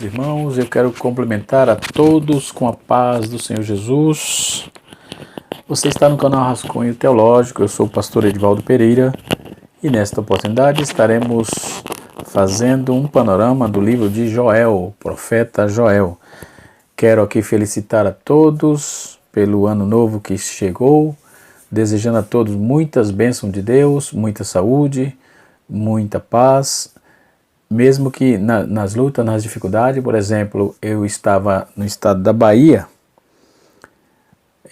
Irmãos, eu quero cumprimentar a todos com a paz do Senhor Jesus. Você está no canal Rascunho Teológico, eu sou o pastor Edivaldo Pereira e nesta oportunidade estaremos fazendo um panorama do livro de Joel, profeta Joel. Quero aqui felicitar a todos pelo ano novo que chegou, desejando a todos muitas bênçãos de Deus, muita saúde, muita paz. Mesmo que nas lutas, nas dificuldades, por exemplo, eu estava no estado da Bahia,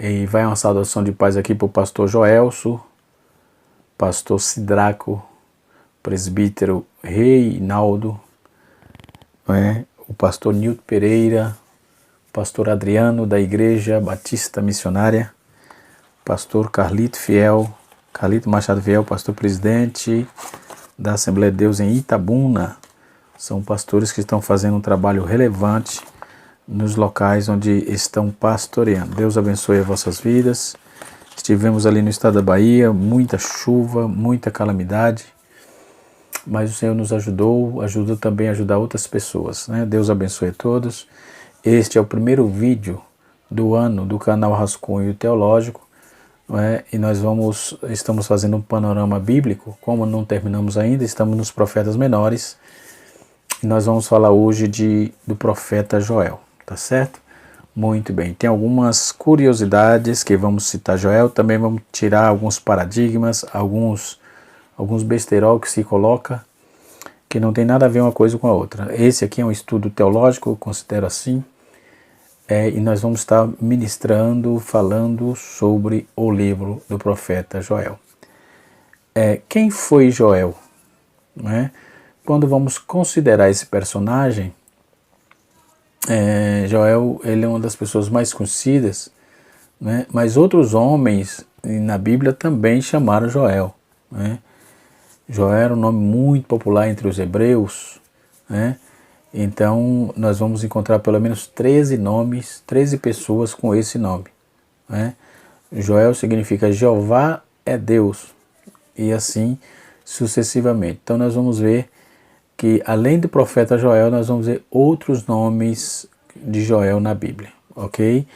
e vai uma saudação de paz aqui para o pastor Joelso, pastor Sidraco, presbítero Reinaldo, o pastor Nilton Pereira, pastor Adriano da Igreja Batista Missionária, pastor Carlito Machado Fiel, pastor presidente da Assembleia de Deus em Itabuna. São pastores que estão fazendo um trabalho relevante nos locais onde estão pastoreando. Deus abençoe as vossas vidas. Estivemos ali no estado da Bahia, muita chuva, muita calamidade, mas o Senhor nos ajudou também a ajudar outras pessoas, né? Deus abençoe a todos. Este é o primeiro vídeo do ano do canal Rascunho Teológico, e nós estamos fazendo um panorama bíblico. Como não terminamos ainda, estamos nos profetas menores. E nós vamos falar hoje do profeta Joel, tá certo? Muito bem, tem algumas curiosidades que vamos citar Joel, também vamos tirar alguns paradigmas, alguns besterol que se coloca, que não tem nada a ver uma coisa com a outra. Esse aqui é um estudo teológico, eu considero assim, e nós vamos estar ministrando, falando sobre o livro do profeta Joel. Quem foi Joel? Quando vamos considerar esse personagem, Joel, ele é uma das pessoas mais conhecidas, mas outros homens na Bíblia também chamaram Joel. Joel era um nome muito popular entre os hebreus, então nós vamos encontrar pelo menos 13 nomes, 13 pessoas com esse nome. Joel significa Jeová é Deus, e assim sucessivamente. Então nós vamos ver que além do profeta Joel, nós vamos ver outros nomes de Joel na Bíblia, ok?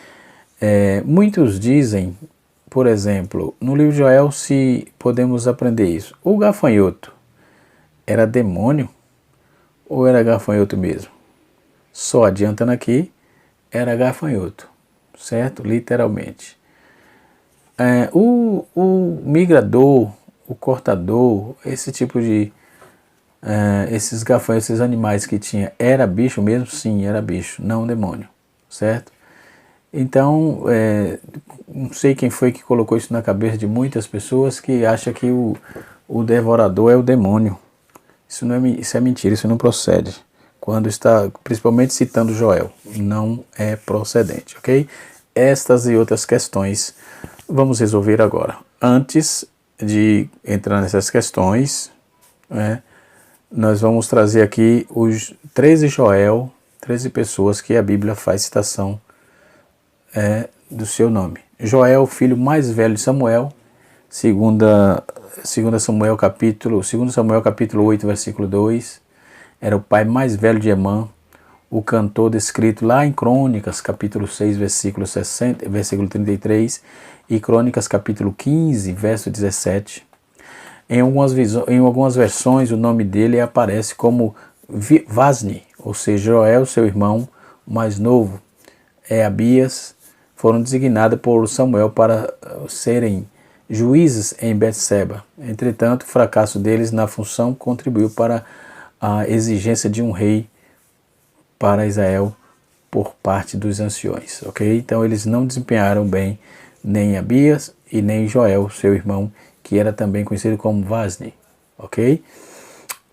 Muitos dizem, por exemplo, no livro de Joel, se podemos aprender isso, o gafanhoto era demônio ou era gafanhoto mesmo? Só adiantando aqui, era gafanhoto, certo? Literalmente. O migrador, o cortador, esse tipo de esses gafanhotos, esses animais que tinha, era bicho mesmo? Sim, era bicho, não demônio, certo? Então, não sei quem foi que colocou isso na cabeça de muitas pessoas que acham que o devorador é o demônio. Isso é mentira, isso não procede. Quando está, principalmente citando Joel, não é procedente, ok? Estas e outras questões vamos resolver agora. Antes de entrar nessas questões, nós vamos trazer aqui os 13 Joel, 13 pessoas que a Bíblia faz citação do seu nome. Joel, filho mais velho de Samuel, 2 Samuel capítulo 8, versículo 2, era o pai mais velho de Emã, o cantor descrito lá em Crônicas, capítulo 6, versículo 33, e Crônicas, capítulo 15, verso 17. Em algumas versões, o nome dele aparece como Vasni, ou seja, Joel, seu irmão mais novo, Abias, foram designados por Samuel para serem juízes em Betseba. Entretanto, o fracasso deles na função contribuiu para a exigência de um rei para Israel por parte dos anciões, ok? Então eles não desempenharam bem nem Abias e nem Joel, seu irmão, que era também conhecido como Vasni, ok?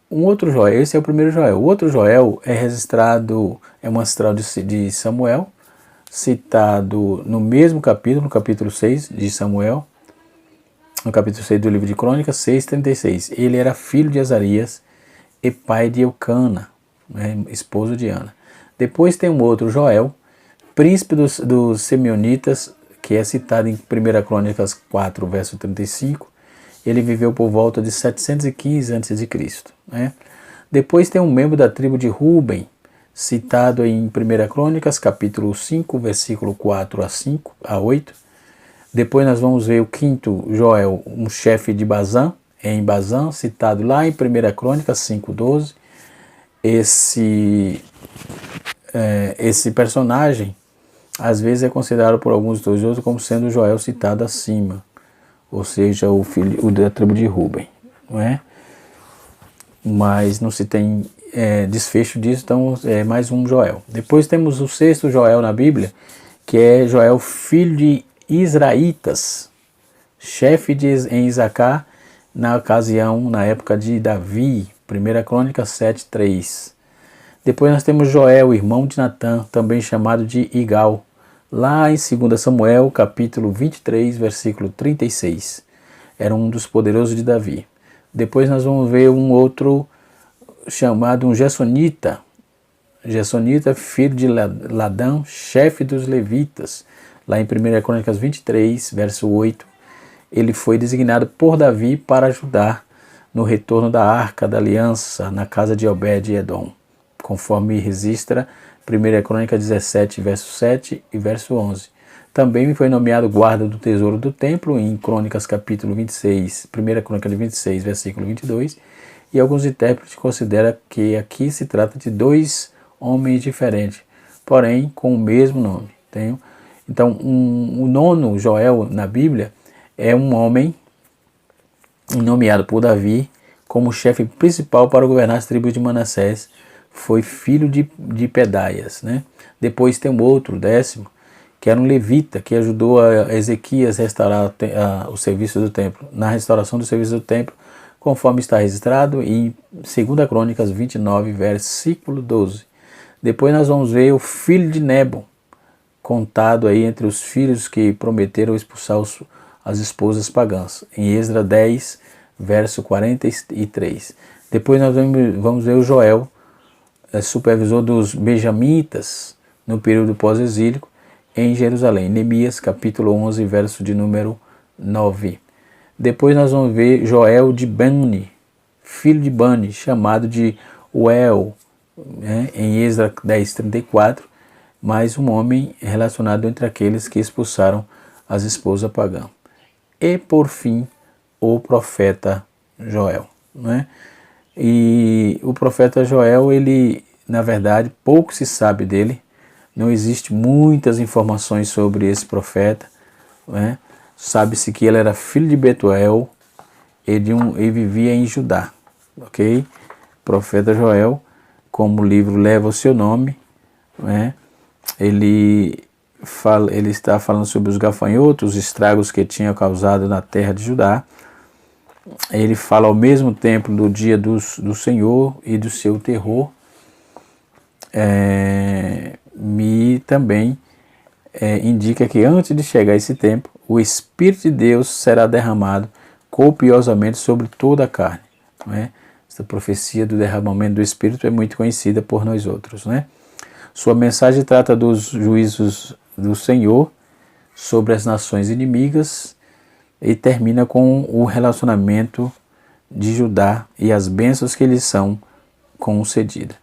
Um outro Joel, esse é o primeiro Joel. O outro Joel é registrado, é um ancestral de Samuel, citado no mesmo capítulo, no capítulo 6 de Samuel, no capítulo 6 do livro de Crônicas, 6:36. Ele era filho de Azarias e pai de Eucana, esposo de Ana. Depois tem um outro Joel, príncipe dos Simeonitas, que é citado em 1 Crônicas 4, verso 35, ele viveu por volta de 715 a.C. Depois tem um membro da tribo de Ruben, citado em 1 Crônicas, capítulo 5, versículo 4 a 8. Depois nós vamos ver o quinto Joel, um chefe de Bazã, em Bazã, citado lá em 1 Crônicas 5:12. Esse personagem, às vezes, é considerado por alguns estudiosos como sendo o Joel citado acima, ou seja, o filho da tribo de Ruben, não é? Mas não se tem desfecho disso, então é mais um Joel. Depois temos o sexto Joel na Bíblia, que é Joel, filho de Israelitas, chefe em Isacar, na ocasião, na época de Davi, 1 Crônicas 7:3. Depois nós temos Joel, irmão de Natã, também chamado de Igal, lá em 2 Samuel, capítulo 23, versículo 36. Era um dos poderosos de Davi. Depois nós vamos ver um outro chamado um Gessonita. Gessonita, filho de Ladão, chefe dos levitas. Lá em 1 Crônicas 23, verso 8. Ele foi designado por Davi para ajudar no retorno da Arca da Aliança na casa de Obed-Edom, conforme registra 1 Crônica 17, verso 7 e verso 11. Também foi nomeado guarda do tesouro do templo em Crônicas capítulo 26, 1 Crônica de 26, versículo 22, e alguns intérpretes consideram que aqui se trata de dois homens diferentes, porém com o mesmo nome. Então, o nono Joel na Bíblia é um homem nomeado por Davi como chefe principal para governar as tribos de Manassés. Foi filho de Pedaias, né? Depois tem um outro, décimo, que era um levita, que ajudou a Ezequias a restaurar o serviço do templo, na restauração do serviço do templo, conforme está registrado em 2 Crônicas 29, versículo 12. Depois nós vamos ver o filho de Nebo, contado aí entre os filhos que prometeram expulsar as esposas pagãs, em Esdras 10, verso 43. Depois nós vamos ver o Joel, supervisor dos benjamitas no período pós-exílico em Jerusalém, Neemias capítulo 11, verso de número 9. Depois nós vamos ver Joel de Bani, filho de Bani, chamado de Uel, né, em Esdras 10, 34, mais um homem relacionado entre aqueles que expulsaram as esposas pagãs. E por fim, o profeta Joel, né? E o profeta Joel, ele, na verdade, pouco se sabe dele, não existe muitas informações sobre esse profeta, né? Sabe-se que ele era filho de Betuel, ele vivia em Judá, ok? Profeta Joel, como o livro leva o seu nome, né? Ele está falando sobre os gafanhotos, os estragos que tinha causado na terra de Judá. Ele fala ao mesmo tempo do dia do Senhor e do seu terror. E também indica que antes de chegar esse tempo, o Espírito de Deus será derramado copiosamente sobre toda a carne. Não é? Essa profecia do derramamento do Espírito é muito conhecida por nós outros, né? Sua mensagem trata dos juízos do Senhor sobre as nações inimigas e termina com o relacionamento de Judá e as bênçãos que lhes são concedidas.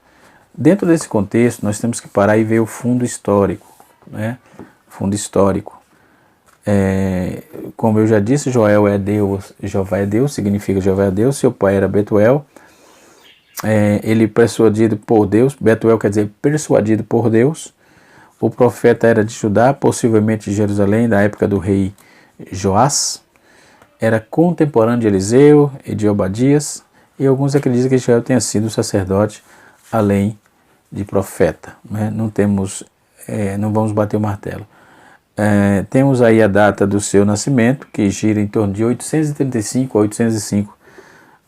Dentro desse contexto, nós temos que parar e ver o fundo histórico, né? Fundo histórico. Como eu já disse, Joel é Deus, Jeová é Deus, significa Jeová é Deus, seu pai era Betuel. Ele persuadido por Deus, Betuel quer dizer persuadido por Deus. O profeta era de Judá, possivelmente de Jerusalém, da época do rei Joás. Era contemporâneo de Eliseu e de Obadias, e alguns acreditam que Joel tenha sido sacerdote, além de profeta, né? Não vamos bater o martelo. Temos aí a data do seu nascimento, que gira em torno de 835 a 805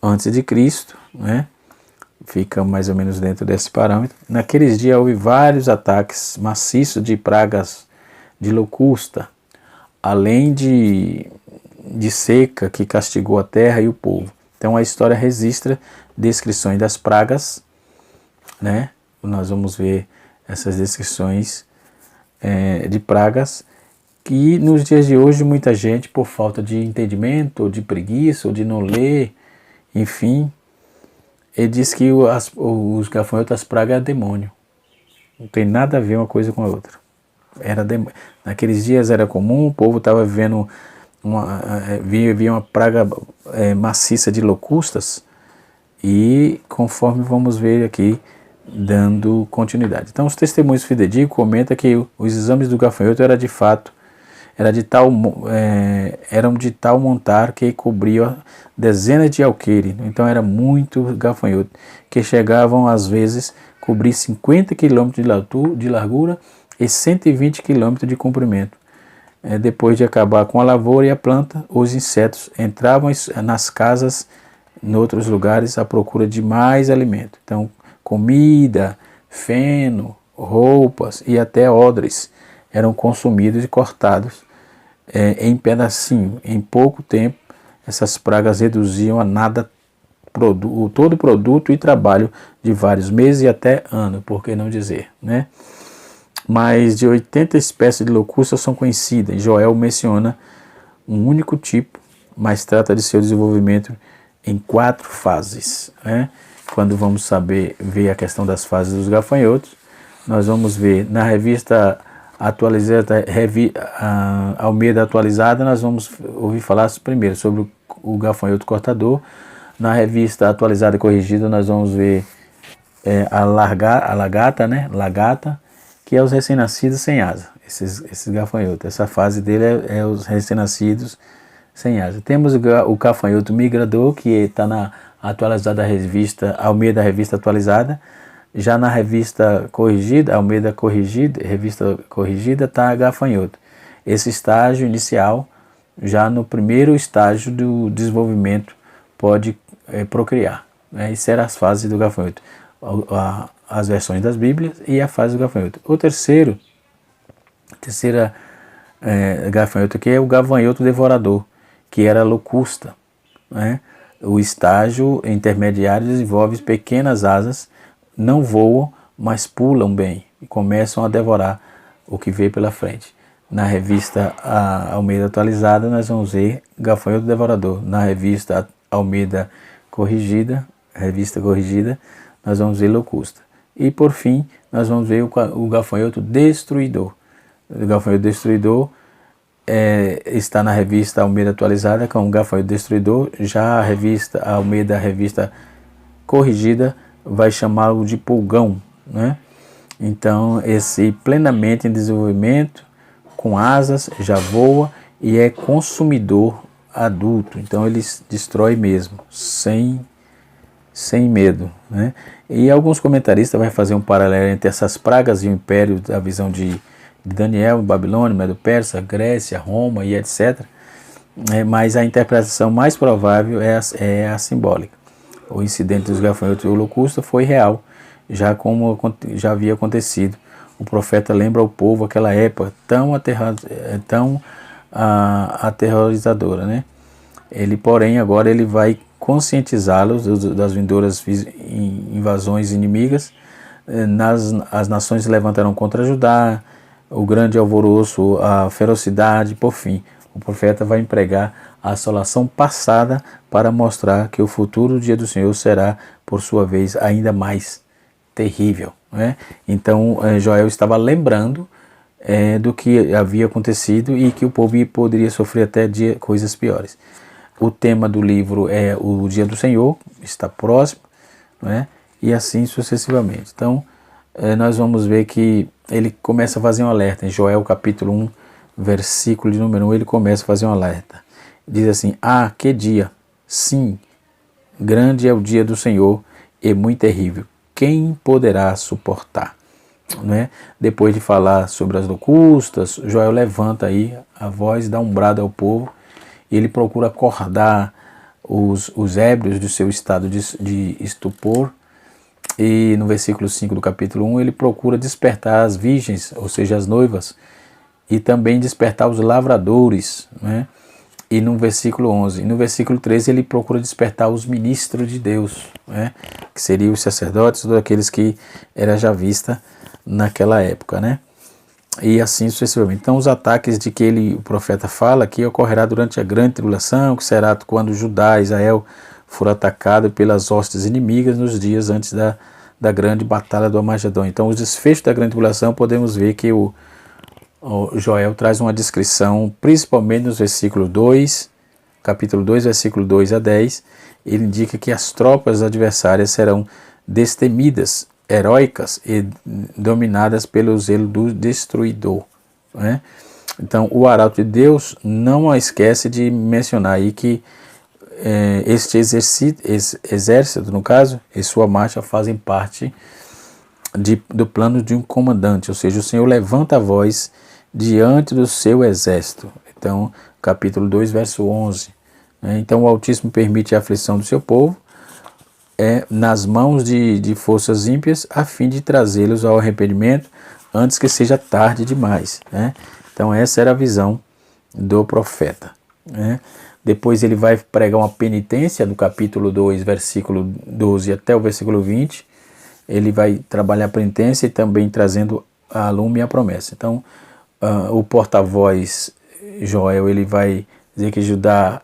a.C., né? Fica mais ou menos dentro desse parâmetro. Naqueles dias houve vários ataques maciços de pragas de locusta, além de seca que castigou a terra e o povo. Então a história registra descrições das pragas, né? Nós vamos ver essas descrições de pragas que nos dias de hoje muita gente, por falta de entendimento, ou de preguiça, ou de não ler, enfim, ele diz que os gafanhotos, as pragas é demônio, Não tem nada a ver uma coisa com a outra. Naqueles dias era comum, o povo estava vivendo havia uma praga maciça de locustas, e conforme vamos ver aqui, dando continuidade. Então, os testemunhos fidedignos comentam que os exames do gafanhoto eram de tal montar que cobria dezenas de alqueires. Então era muito gafanhoto, que chegavam às vezes a cobrir 50 km de largura e 120 km de comprimento. Depois de acabar com a lavoura e a planta, os insetos entravam nas casas, em outros lugares, à procura de mais alimento. Então, comida, feno, roupas e até odres eram consumidos e cortados em pedacinho. Em pouco tempo, essas pragas reduziam a nada todo o produto e trabalho de vários meses e até anos, por que não dizer, né? Mais de 80 espécies de locustas são conhecidas. Joel menciona um único tipo, mas trata de seu desenvolvimento em 4 fases, né? Quando vamos ver a questão das fases dos gafanhotos, nós vamos ver na revista atualizada, Almeida atualizada, nós vamos ouvir falar primeiro sobre o gafanhoto cortador. Na revista atualizada e corrigida, nós vamos ver a lagata, né? Lagata, que é os recém-nascidos sem asa, esses gafanhotos. Essa fase dele é os recém-nascidos sem asa. Temos o gafanhoto migrador, que está na atualizada revista, Almeida Revista Atualizada. Já na revista corrigida, Almeida Corrigida, Revista Corrigida, está gafanhoto. Esse estágio inicial, já no primeiro estágio do desenvolvimento, pode procriar, né? Isso eram as fases do gafanhoto. As versões das Bíblias e a fase do gafanhoto. O terceira gafanhoto aqui é o gafanhoto devorador, que era locusta, né? O estágio intermediário desenvolve pequenas asas, não voam, mas pulam bem e começam a devorar o que vê pela frente. Na revista Almeida Atualizada, nós vamos ver gafanhoto devorador. Na revista Almeida Corrigida, nós vamos ver locusta. E por fim, nós vamos ver o gafanhoto destruidor. O gafanhoto destruidor está na revista Almeida Atualizada com o gafanhoto destruidor. Já a revista Almeida Revista Corrigida vai chamá-lo de pulgão, né? Então, esse plenamente em desenvolvimento, com asas, já voa e é consumidor adulto. Então, ele destrói mesmo, sem medo, né? E alguns comentaristas vão fazer um paralelo entre essas pragas e o império da visão de Daniel, Babilônia, Medo-Persa, Grécia, Roma e etc. Mas a interpretação mais provável é a simbólica. O incidente dos gafanhotos e o locusta foi real, já havia acontecido. O profeta lembra ao povo aquela época tão aterrorizadora, né? Porém, agora ele vai conscientizá-los das vindouras invasões inimigas. As nações se levantarão contra Judá, o grande alvoroço, a ferocidade. Por fim, o profeta vai empregar a assolação passada para mostrar que o futuro dia do Senhor será, por sua vez, ainda mais terrível, né? Então, Joel estava lembrando do que havia acontecido e que o povo poderia sofrer até coisas piores. O tema do livro é o dia do Senhor, está próximo, né? E assim sucessivamente. Então, nós vamos ver que ele começa a fazer um alerta. Em Joel capítulo 1, versículo de número 1, ele começa a fazer um alerta. Diz assim: ah, que dia! Sim, grande é o dia do Senhor e muito terrível. Quem poderá suportar? Né? Depois de falar sobre as locustas, Joel levanta aí a voz e dá um brado ao povo. E ele procura acordar os ébrios do seu estado de estupor. E no versículo 5 do capítulo 1, ele procura despertar as virgens, ou seja, as noivas, e também despertar os lavradores, né? E no versículo 11, e no versículo 13 ele procura despertar os ministros de Deus, né? Que seriam os sacerdotes, todos aqueles que era já vista naquela época, né? E assim sucessivamente. Então, os ataques de que o profeta fala aqui ocorrerá durante a grande tribulação, que será quando Judá e Israel for atacado pelas hostes inimigas nos dias antes da grande batalha do Armagedon. Então, os desfechos da grande tribulação, podemos ver que o Joel traz uma descrição, principalmente nos versículos 2, capítulo 2, versículo 2 a 10, ele indica que as tropas adversárias serão destemidas, heróicas e dominadas pelo zelo do destruidor, né? Então, o arauto de Deus não esquece de mencionar aí que este exército, no caso, e sua marcha fazem parte do plano de um comandante, ou seja, o Senhor levanta a voz diante do seu exército. Então, capítulo 2, verso 11. Né? Então, o Altíssimo permite a aflição do seu povo nas mãos de forças ímpias, a fim de trazê-los ao arrependimento antes que seja tarde demais. Né? Então, essa era a visão do profeta. Né? Depois ele vai pregar uma penitência do capítulo 2, versículo 12 até o versículo 20. Ele vai trabalhar a penitência e também trazendo a lume e a promessa. Então, o porta-voz Joel, ele vai dizer que Judá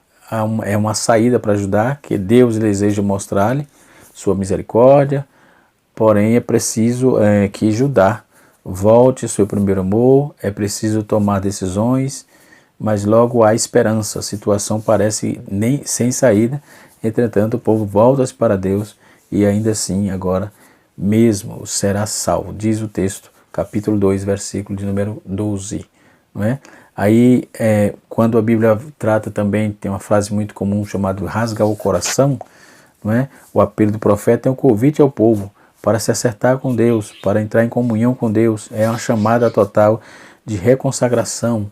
é uma saída para Judá, que Deus deseja mostrar-lhe sua misericórdia, porém é preciso que Judá volte ao seu primeiro amor, é preciso tomar decisões, mas logo há esperança, a situação parece sem saída, entretanto o povo volta-se para Deus e ainda assim agora mesmo será salvo, diz o texto, capítulo 2, versículo de número 12. Não é? Aí, quando a Bíblia trata também, tem uma frase muito comum chamada rasga o coração, não é? O apelo do profeta é um convite ao povo para se acertar com Deus, para entrar em comunhão com Deus, é uma chamada total de reconsagração,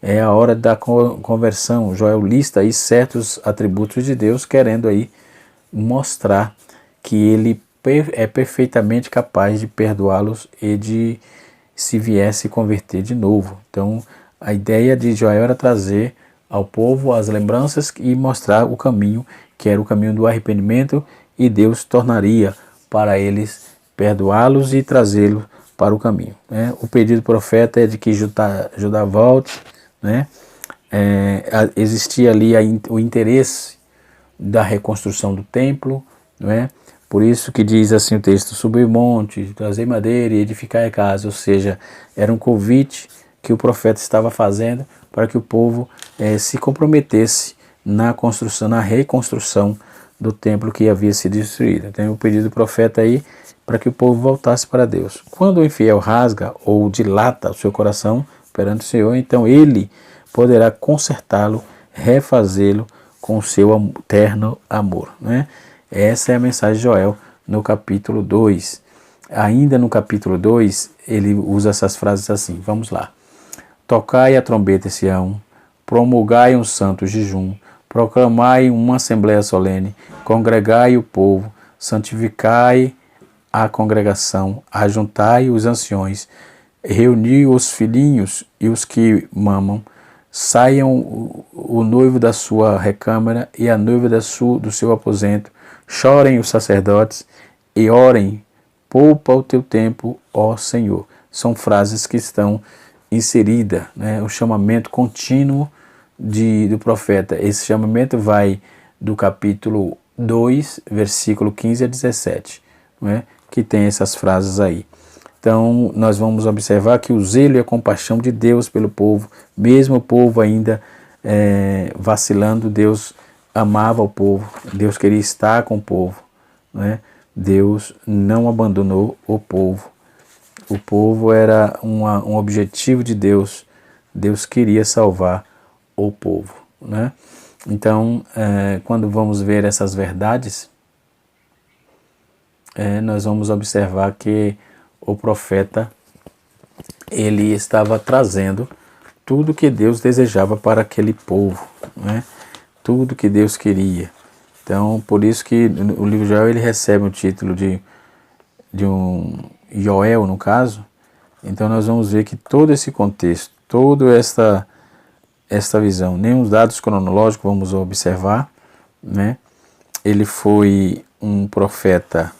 é a hora da conversão. Joel lista aí certos atributos de Deus, querendo aí mostrar que ele é perfeitamente capaz de perdoá-los e de, se viesse, converter de novo. Então, a ideia de Joel era trazer ao povo as lembranças e mostrar o caminho, que era o caminho do arrependimento, e Deus tornaria para eles perdoá-los e trazê-los para o caminho. Né? O pedido do profeta é de que Judá volte. Né? Existia ali o interesse da reconstrução do templo, não é? Por isso que diz assim o texto: subir o monte, trazer madeira e edificar a casa. Ou seja, era um convite que o profeta estava fazendo para que o povo se comprometesse na construção, na reconstrução do templo que havia sido destruído. Então, o pedido do profeta aí para que o povo voltasse para Deus. Quando o infiel rasga ou dilata o seu coração perante o Senhor, então ele poderá consertá-lo, refazê-lo com o seu eterno amor. Né? Essa é a mensagem de Joel no capítulo 2. Ainda no capítulo 2, ele usa essas frases assim, vamos lá. Tocai a trombeta em Sião, promulgai um santo jejum, proclamai uma assembleia solene, congregai o povo, santificai a congregação, ajuntai os anciões, reuni os filhinhos e os que mamam, saiam o noivo da sua recâmara e a noiva do seu aposento, chorem os sacerdotes e orem, poupa o teu tempo, ó Senhor. São frases que estão inseridas, né, o chamamento contínuo do profeta. Esse chamamento vai do capítulo 2, versículo 15 a 17, né, que tem essas frases aí. Então, nós vamos observar que o zelo e a compaixão de Deus pelo povo, mesmo o povo ainda vacilando, Deus amava o povo, Deus queria estar com o povo, né? Deus não abandonou o povo. O povo era um objetivo de Deus. Deus queria salvar o povo, né? Então, quando vamos ver essas verdades, nós vamos observar que o profeta, ele estava trazendo tudo que Deus desejava para aquele povo, né? Tudo que Deus queria. Então, por isso que o livro de Joel ele recebe o título de um Joel, no caso. Então, nós vamos ver que todo esse contexto, toda esta visão, nem os dados cronológicos vamos observar, né? Ele foi um profeta,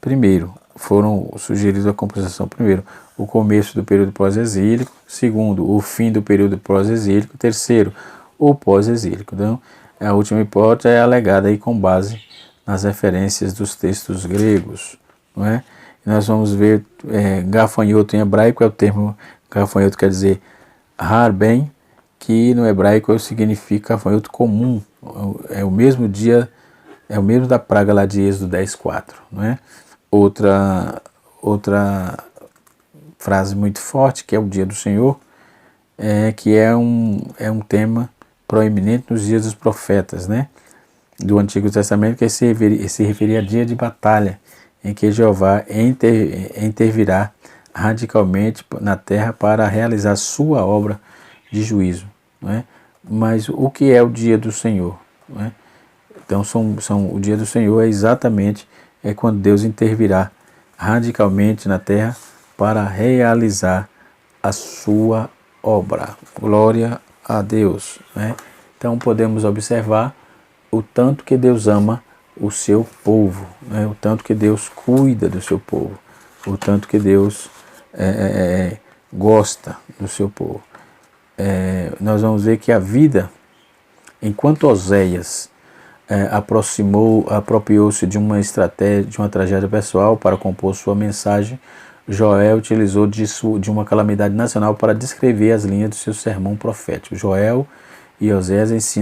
primeiro, foram sugeridos a composição, primeiro, o começo do período pós-exílico, segundo, o fim do período pós-exílico, terceiro, o pós-exílico. Então, a última hipótese é alegada aí com base nas referências dos textos gregos, não é? Nós vamos ver gafanhoto em hebraico, é o termo gafanhoto, quer dizer harben, que no hebraico significa gafanhoto comum. É o mesmo dia, é o mesmo da praga lá de Êxodo 10:4, não é? Outra frase muito forte, que é o dia do Senhor, que é um tema proeminente nos dias dos profetas, né? Do Antigo Testamento, que se referia a dia de batalha, em que Jeová intervirá radicalmente na terra para realizar sua obra de juízo, não é? Mas o que é o dia do Senhor, não é? Então o dia do Senhor é exatamente quando Deus intervirá radicalmente na terra para realizar a sua obra. Glória a Deus, né? Então podemos observar o tanto que Deus ama o seu povo, né? O tanto que Deus cuida do seu povo, o tanto que Deus gosta do seu povo. Nós vamos ver que a vida, enquanto Oséias apropriou-se de uma estratégia, de uma tragédia pessoal para compor sua mensagem, Joel utilizou de uma calamidade nacional para descrever as linhas do seu sermão profético. Joel e Oséias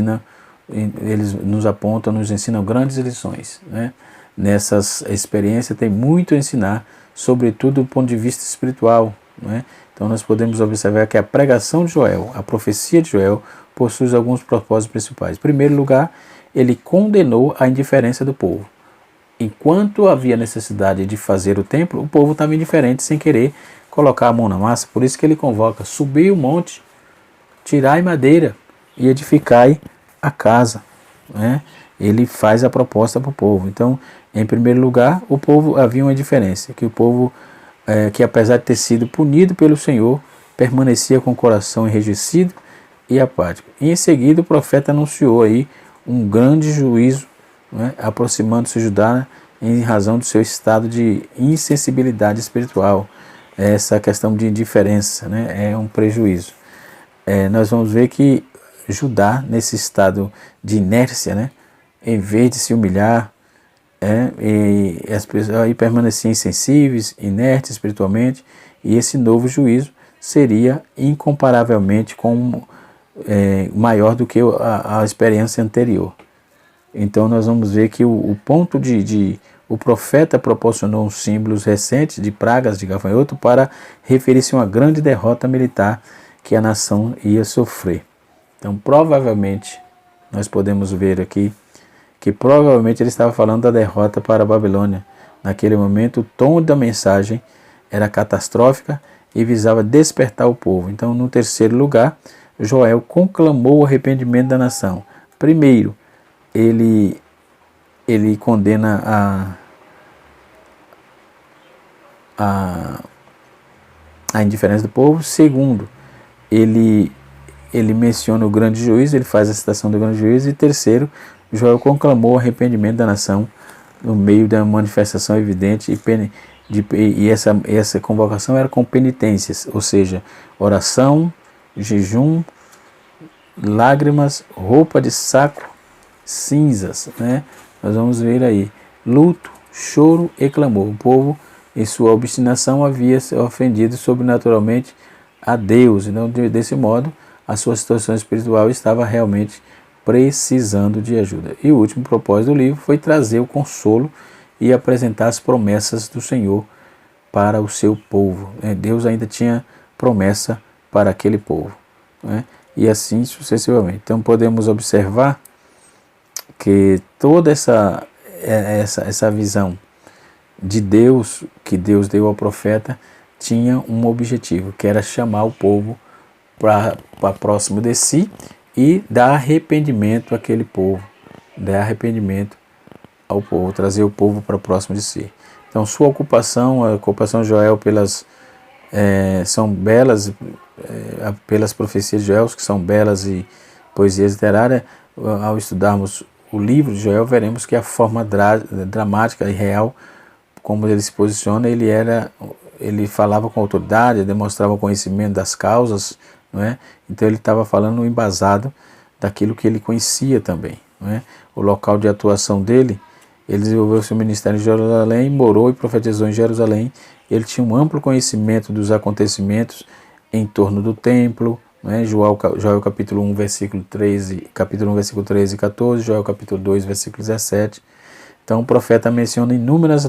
eles nos apontam, nos ensinam grandes lições, né? Nessas experiências tem muito a ensinar, sobretudo do ponto de vista espiritual, né? Então nós podemos observar que a pregação de Joel, a profecia de Joel, possui alguns propósitos principais. Em primeiro lugar, ele condenou a indiferença do povo. Enquanto havia necessidade de fazer o templo, o povo estava indiferente, sem querer colocar a mão na massa. Por isso que ele convoca: subi o monte, tirai madeira e edificai a casa, né? Ele faz a proposta para o povo. Então, em primeiro lugar, o povo havia uma indiferença, que o povo, que apesar de ter sido punido pelo Senhor, permanecia com o coração enrijecido e apático. E em seguida o profeta anunciou aí um grande juízo, né, aproximando-se de Judá em razão do seu estado de insensibilidade espiritual. Essa questão de indiferença, né, é um prejuízo. Nós vamos ver que Judá, nesse estado de inércia, né, em vez de se humilhar, e as pessoas aí permaneciam insensíveis, inertes espiritualmente, e esse novo juízo seria incomparavelmente maior do que a experiência anterior. Então nós vamos ver que o profeta proporcionou uns símbolos recentes de pragas de gafanhoto para referir-se a uma grande derrota militar que a nação ia sofrer. Então provavelmente nós podemos ver aqui que provavelmente ele estava falando da derrota para a Babilônia. Naquele momento o tom da mensagem era catastrófica e visava despertar o povo. Então, no terceiro lugar, Joel conclamou o arrependimento da nação. Primeiro, ele condena a indiferença do povo. Segundo, ele menciona o grande juízo, ele faz a citação do grande juízo. E terceiro, Joel conclamou o arrependimento da nação no meio da manifestação evidente e essa convocação era com penitências, ou seja, oração, jejum, lágrimas, roupa de saco, cinzas, né? Nós vamos ver aí, luto, choro e clamor. O povo, em sua obstinação, havia se ofendido sobrenaturalmente a Deus. Então, desse modo, a sua situação espiritual estava realmente precisando de ajuda. E o último propósito do livro foi trazer o consolo e apresentar as promessas do Senhor para o seu povo. Deus ainda tinha promessa para aquele povo, né? E assim sucessivamente. Então podemos observar que toda essa visão de Deus, que Deus deu ao profeta, tinha um objetivo, que era chamar o povo para próximo de si e dar arrependimento àquele povo, dar arrependimento ao povo, trazer o povo para próximo de si. Então sua ocupação, a ocupação de Joel são belas, pelas profecias de Joel, que são belas e poesias literárias. Ao estudarmos o livro de Joel, veremos que a forma dramática e real, como ele se posiciona, ele falava com autoridade, demonstrava conhecimento das causas, não é? Então ele estava falando embasado daquilo que ele conhecia também, não é? O local de atuação dele Ele desenvolveu seu ministério em Jerusalém, morou e profetizou em Jerusalém. Ele tinha um amplo conhecimento dos acontecimentos em torno do templo, né? Joel capítulo 1, versículo 13 e 14, Joel capítulo 2, versículo 17. Então o profeta menciona inúmeras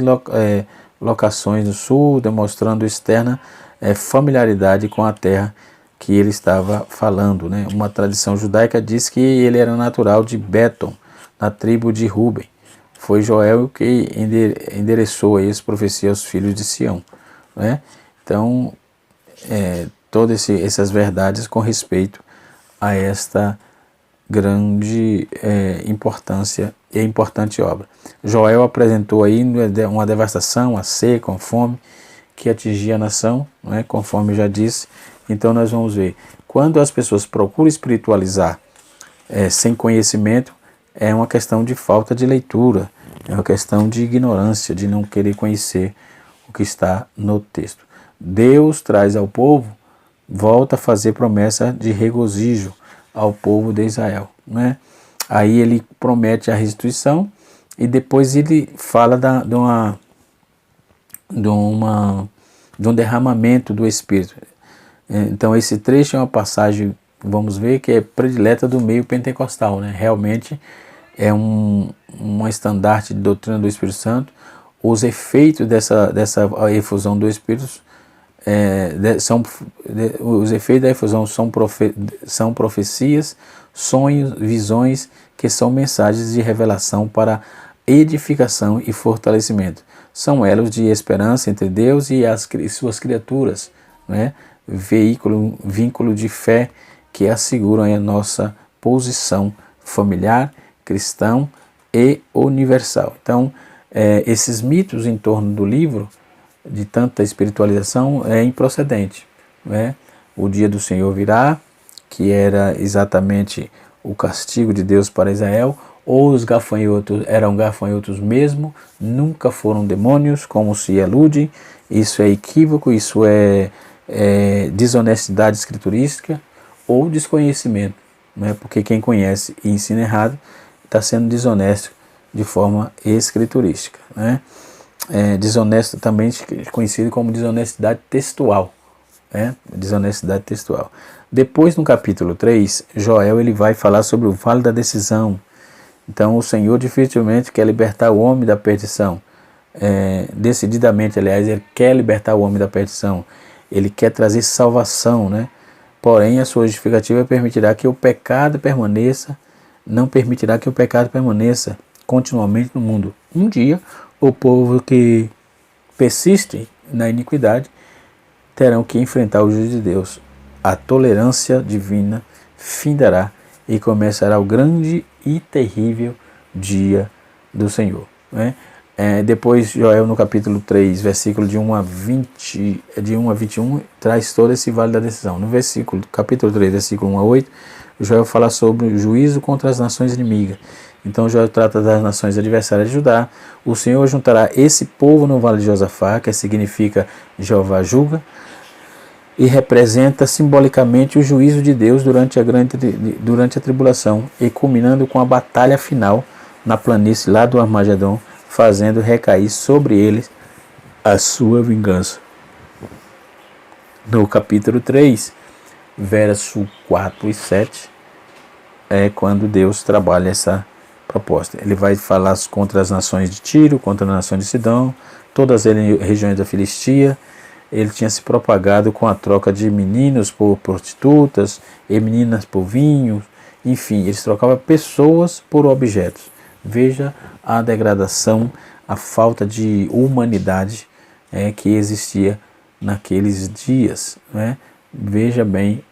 locações no sul, demonstrando externa familiaridade com a terra que ele estava falando, né? Uma tradição judaica diz que ele era natural de Betom, na tribo de Ruben. Foi Joel que endereçou aí essa profecia aos filhos de Sião, né? Então, todas essas verdades com respeito a esta grande importância e importante obra. Joel apresentou aí uma devastação, a seca, a fome que atingia a nação, né, conforme já disse. Então nós vamos ver, quando as pessoas procuram espiritualizar sem conhecimento, é uma questão de falta de leitura, é uma questão de ignorância, de não querer conhecer o que está no texto. Deus traz ao povo, volta a fazer promessa de regozijo ao povo de Israel, né? Aí ele promete a restituição e depois ele fala de um derramamento do Espírito. Então esse trecho é uma passagem, vamos ver, que é predileta do meio pentecostal, né? Realmente é um estandarte de doutrina do Espírito Santo. Os efeitos dessa efusão do Espírito os efeitos da efusão são profecias, sonhos, visões, que são mensagens de revelação para edificação e fortalecimento. São elos de esperança entre Deus e suas criaturas, né? Vínculo de fé que asseguram a nossa posição familiar, cristão e universal. Então, esses mitos em torno do livro, de tanta espiritualização, é improcedente, né? O dia do Senhor virá, que era exatamente o castigo de Deus para Israel, ou os gafanhotos eram gafanhotos mesmo, nunca foram demônios, como se ilude. Isso é equívoco, isso é desonestidade escriturística ou desconhecimento, né? Porque quem conhece e ensina errado está sendo desonesto de forma escriturística, né? Desonesto também conhecido como desonestidade textual, né? Desonestidade textual. Depois, no capítulo 3, Joel ele vai falar sobre o vale da decisão. Então o Senhor dificilmente quer libertar o homem da perdição. Decididamente, aliás, ele quer libertar o homem da perdição. Ele quer trazer salvação, né? Porém, a sua justificativa permitirá que o pecado permaneça, não permitirá que o pecado permaneça continuamente no mundo. Um dia, o povo que persiste na iniquidade terão que enfrentar o juízo de Deus. A tolerância divina findará e começará o grande e terrível dia do Senhor, né? Depois Joel no capítulo 3, versículo de 1 a 21, traz todo esse vale da decisão. No capítulo 3, versículo 1 a 8, Joel fala sobre o juízo contra as nações inimigas. Então Joel trata das nações adversárias de Judá. O Senhor juntará esse povo no vale de Josafá, que significa Jeová julga, e representa simbolicamente o juízo de Deus durante a tribulação, e culminando com a batalha final na planície lá do Armagedon, fazendo recair sobre eles a sua vingança. No capítulo 3, verso 4 e 7, é quando Deus trabalha essa proposta. Ele vai falar contra as nações de Tiro, contra as nações de Sidom, todas as regiões da Filistia. Ele tinha se propagado com a troca de meninos por prostitutas e meninas por vinhos. Enfim, eles trocavam pessoas por objetos. Veja a degradação, a falta de humanidade que existia naqueles dias, né? Veja bem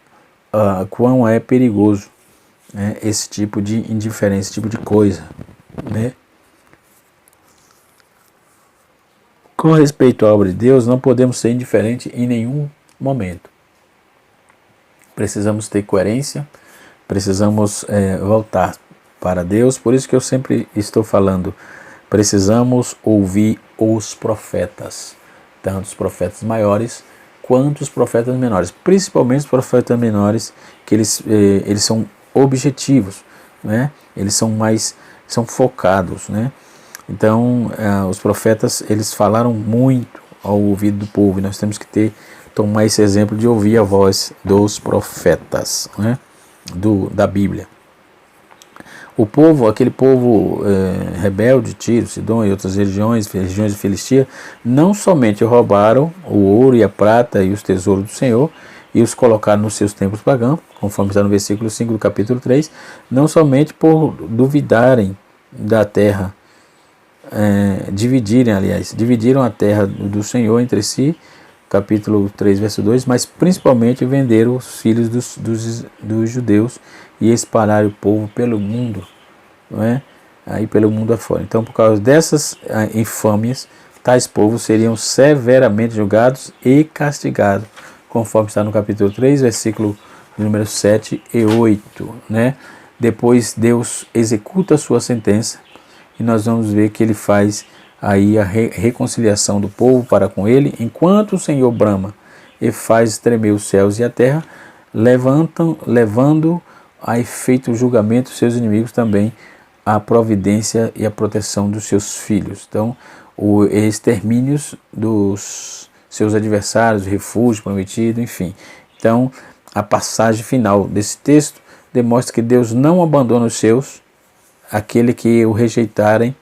quão é perigoso, né, esse tipo de indiferença, esse tipo de coisa, né? Com respeito à obra de Deus, não podemos ser indiferentes em nenhum momento. Precisamos ter coerência, precisamos voltar para Deus. Por isso que eu sempre estou falando, precisamos ouvir os profetas, tanto os profetas maiores quanto os profetas menores, principalmente os profetas menores, que eles são objetivos, né? Eles são focados, né? Então, os profetas, eles falaram muito ao ouvido do povo, e nós temos que tomar esse exemplo de ouvir a voz dos profetas, né, da Bíblia. O povo, aquele povo rebelde, Tiro, Sidom e outras regiões de Filistia, não somente roubaram o ouro e a prata e os tesouros do Senhor e os colocaram nos seus templos pagãos, conforme está no versículo 5 do capítulo 3, não somente por duvidarem da terra, dividiram a terra do Senhor entre si, capítulo 3, verso 2, mas principalmente venderam os filhos dos judeus e espalharam o povo pelo mundo, não é? Aí pelo mundo afora. Então, por causa dessas infâmias, tais povos seriam severamente julgados e castigados, conforme está no capítulo 3, versículo número 7 e 8, né? Depois Deus executa a sua sentença, e nós vamos ver que ele faz aí a reconciliação do povo para com ele, enquanto o Senhor brama e faz tremer os céus e a terra, levando a efeito o julgamento dos seus inimigos, também a providência e a proteção dos seus filhos. Então, o extermínio dos seus adversários, o refúgio prometido, enfim. Então, a passagem final desse texto demonstra que Deus não abandona os seus, aquele que o rejeitarem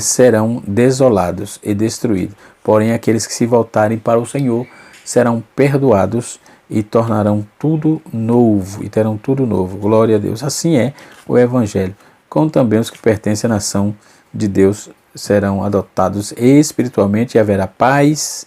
serão desolados e destruídos. Porém, aqueles que se voltarem para o Senhor serão perdoados e tornarão tudo novo, e terão tudo novo. Glória a Deus. Assim é o Evangelho. Como também os que pertencem à nação de Deus serão adotados espiritualmente, e haverá paz,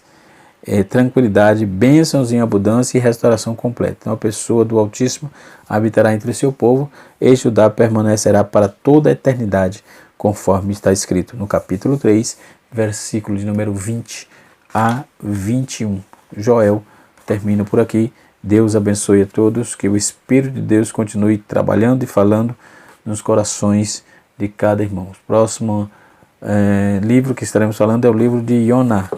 tranquilidade, bênçãos em abundância e restauração completa. Então a pessoa do Altíssimo habitará entre o seu povo, e Judá permanecerá para toda a eternidade, conforme está escrito no capítulo 3, versículo de número 20 a 21. Joel termina por aqui. Deus abençoe a todos, que o Espírito de Deus continue trabalhando e falando nos corações de cada irmão. O próximo livro que estaremos falando é o livro de Joná.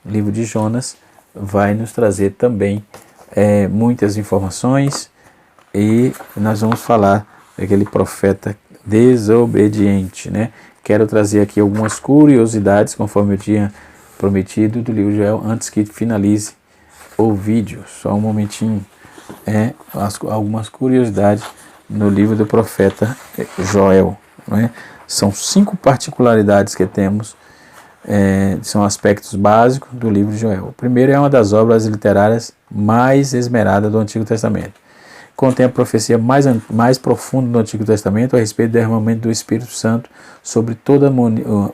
O livro de Jonas vai nos trazer também muitas informações, e nós vamos falar daquele profeta desobediente, né? Quero trazer aqui algumas curiosidades, conforme eu tinha prometido, do livro de Joel, antes que finalize o vídeo. Só um momentinho. Algumas curiosidades no livro do profeta Joel, né? São 5 particularidades que temos, são aspectos básicos do livro de Joel. O primeiro é uma das obras literárias mais esmeradas do Antigo Testamento. Contém a profecia mais profunda do Antigo Testamento a respeito do derramamento do Espírito Santo sobre toda a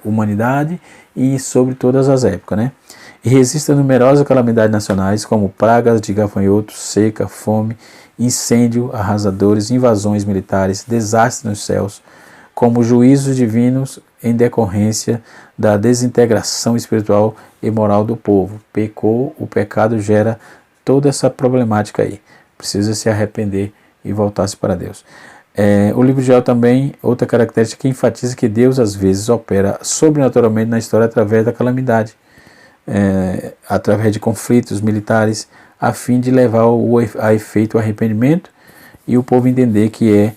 humanidade e sobre todas as épocas, né? E resiste a numerosas calamidades nacionais, como pragas de gafanhotos, seca, fome, incêndio, arrasadores, invasões militares, desastres nos céus, como juízos divinos em decorrência da desintegração espiritual e moral do povo. O pecado gera toda essa problemática aí. Precisa se arrepender e voltar-se para Deus. O livro de Joel também, outra característica que enfatiza que Deus às vezes opera sobrenaturalmente na história através da calamidade, através de conflitos militares, a fim de levar a efeito o arrependimento e o povo entender que é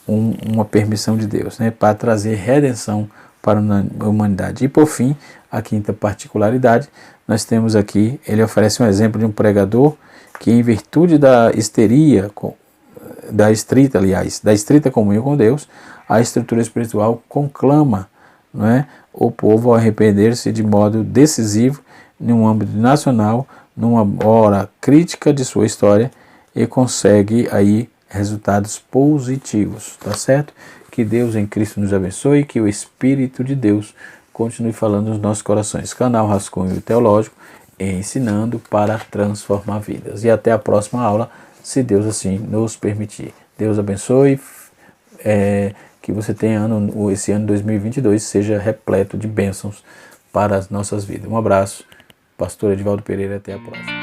uma permissão de Deus, né, para trazer redenção para a humanidade. E por fim, a quinta particularidade, nós temos aqui, ele oferece um exemplo de um pregador que, em virtude da estrita comunhão com Deus, a estrutura espiritual conclama, não é, o povo a arrepender-se de modo decisivo no âmbito nacional, numa hora crítica de sua história, e consegue aí resultados positivos, tá certo? Que Deus em Cristo nos abençoe, que o Espírito de Deus continue falando nos nossos corações. Canal Rascunho Teológico, ensinando para transformar vidas. E até a próxima aula, se Deus assim nos permitir. Deus abençoe, que você tenha esse ano 2022 seja repleto de bênçãos para as nossas vidas. Um abraço, pastor Edivaldo Pereira, até a próxima.